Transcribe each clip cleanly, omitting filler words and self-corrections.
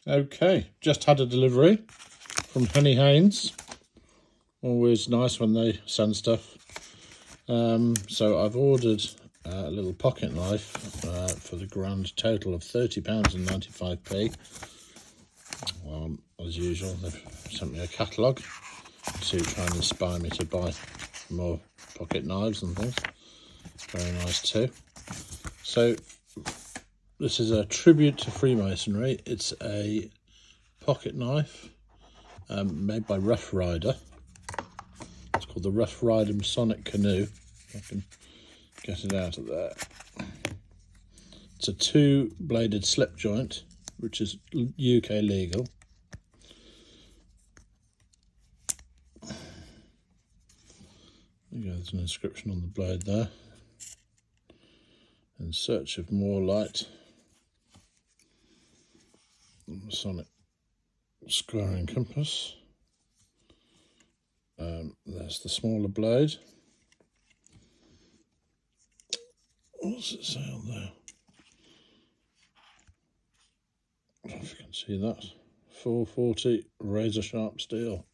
Okay, just had a delivery from HEINNIE HAYNES. Always nice when they send stuff. So I've ordered a little pocket knife for the grand total of £30.95. As usual, they've sent me a catalogue to try and inspire me to buy more pocket knives and things. Very nice too. So this is a tribute to Freemasonry. It's a pocket knife made by Rider. It's called the Rider Masonic Canoe. If I can get it out of there. It's a 2-bladed slip joint, which is UK legal. There you go, there's an inscription on the blade there. In search of more light. Masonic squaring compass. There's the smaller blade. What does it say on there? I don't know if you can see that. 440 razor sharp steel.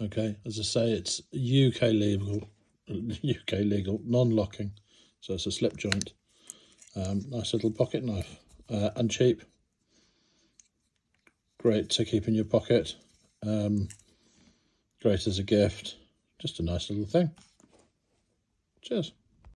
Okay, as I say, it's UK legal, non-locking, so it's a slip joint. Nice little pocket knife, and cheap. Great to keep in your pocket. Great as a gift. Just a nice little thing. Cheers.